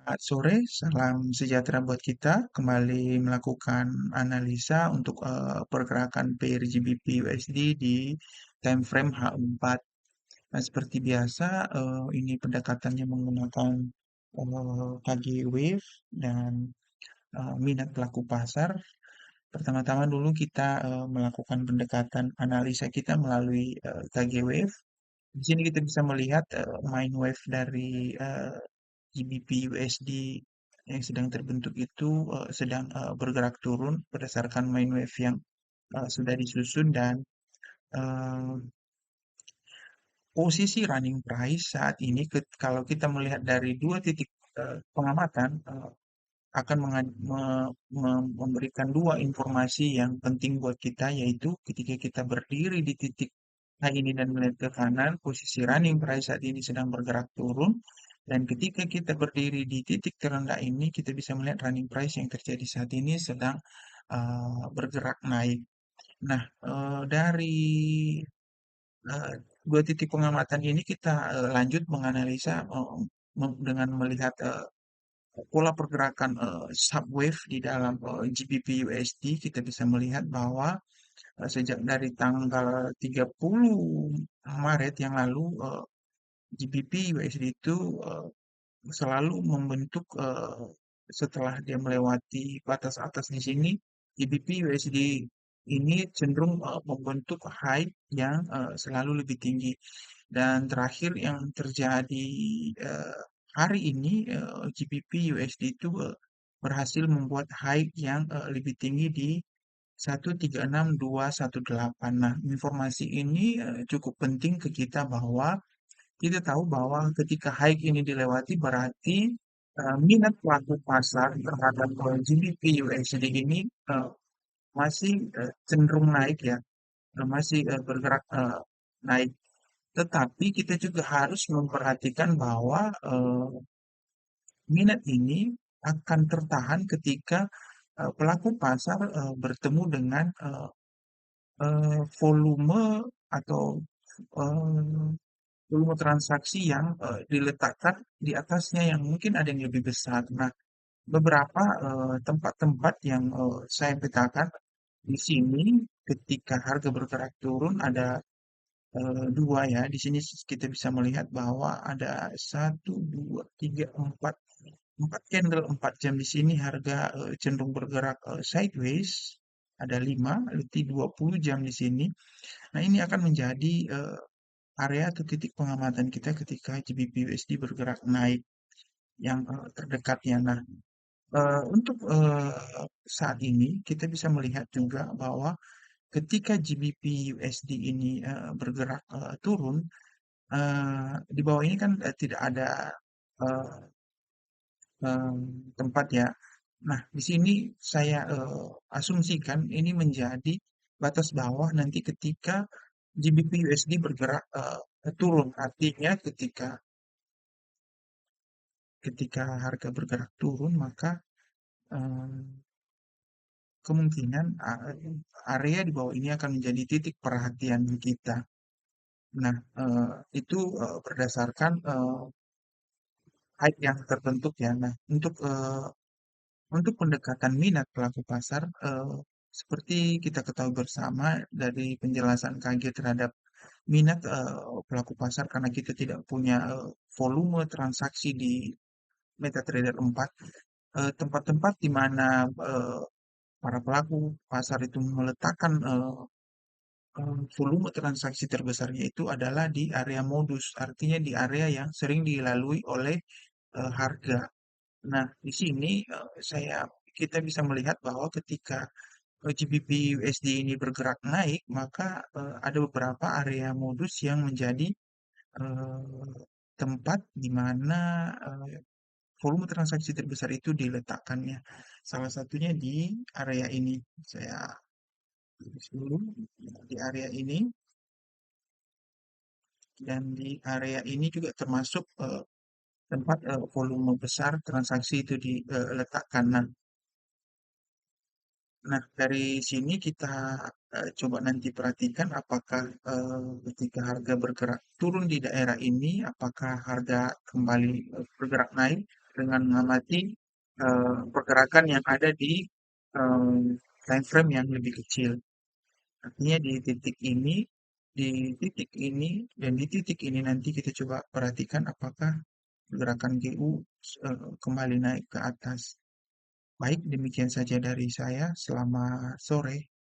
Selamat sore, salam sejahtera buat kita. Kembali melakukan analisa untuk pergerakan pair GBP USD di time frame H4. Nah, seperti biasa, ini pendekatannya menggunakan KG Wave dan minat pelaku pasar. Pertama-tama dulu kita melakukan pendekatan analisa kita melalui KG Wave. Di sini kita bisa melihat main wave dari GBP USD yang sedang terbentuk itu sedang bergerak turun berdasarkan main wave yang sudah disusun dan eh, posisi running price saat ini kalau kita melihat dari dua titik pengamatan akan memberikan dua informasi yang penting buat kita, yaitu ketika kita berdiri di titik high ini dan melihat ke kanan, posisi running price saat ini sedang bergerak turun. Dan ketika kita berdiri di titik terendah ini, kita bisa melihat running price yang terjadi saat ini sedang bergerak naik. Nah, dari eh, dua titik pengamatan ini kita lanjut menganalisa dengan melihat pola pergerakan subwave di dalam GBP USD. Kita bisa melihat bahwa sejak dari tanggal 30 Maret yang lalu GBP USD itu selalu membentuk setelah dia melewati batas atas di sini, GBP USD ini cenderung membentuk high yang selalu lebih tinggi. Dan terakhir yang terjadi hari ini, GBP USD itu berhasil membuat high yang lebih tinggi di 136.218. Nah, informasi ini cukup penting ke kita bahwa kita tahu bahwa ketika high ini dilewati berarti minat pelaku pasar terhadap GBP USD ini masih cenderung naik ya, masih bergerak naik. Tetapi kita juga harus memperhatikan bahwa minat ini akan tertahan ketika pelaku pasar bertemu dengan volume atau eh, volume transaksi yang diletakkan di atasnya yang mungkin ada yang lebih besar. Nah, beberapa tempat-tempat yang saya petakan di sini ketika harga bergerak turun ada dua ya. Di sini kita bisa melihat bahwa ada satu, dua, tiga, empat candle 4 jam di sini harga cenderung bergerak sideways. Ada 5, lebih 20 jam di sini. Nah, ini akan menjadi area atau titik pengamatan kita ketika GBP USD bergerak naik yang terdekatnya. Nah, untuk saat ini kita bisa melihat juga bahwa ketika GBP USD ini bergerak turun, di bawah ini kan tidak ada eh, tempat ya. Nah, di sini saya asumsikan ini menjadi batas bawah nanti ketika GBP USD bergerak turun. Artinya ketika harga bergerak turun maka eh, kemungkinan area di bawah ini akan menjadi titik perhatian kita. Nah, itu berdasarkan height yang terbentuk ya. Nah, untuk pendekatan minat pelaku pasar, seperti kita ketahui bersama dari penjelasan KG terhadap minat pelaku pasar karena kita tidak punya volume transaksi di MetaTrader 4, tempat-tempat di mana para pelaku pasar itu meletakkan volume transaksi terbesarnya itu adalah di area modus, artinya di area yang sering dilalui oleh harga. Nah, di sini kita bisa melihat bahwa ketika GBP USD ini bergerak naik, maka ada beberapa area modus yang menjadi eh, tempat di mana volume transaksi terbesar itu diletakkannya. Salah satunya di area ini. Saya tulis dulu di area ini dan di area ini juga termasuk tempat volume besar transaksi itu diletakkan. Nah, dari sini kita coba nanti perhatikan apakah ketika harga bergerak turun di daerah ini, apakah harga kembali bergerak naik dengan mengamati pergerakan yang ada di time frame yang lebih kecil. Artinya di titik ini, dan di titik ini nanti kita coba perhatikan apakah pergerakan GU kembali naik ke atas. Baik, demikian saja dari saya. Selamat sore.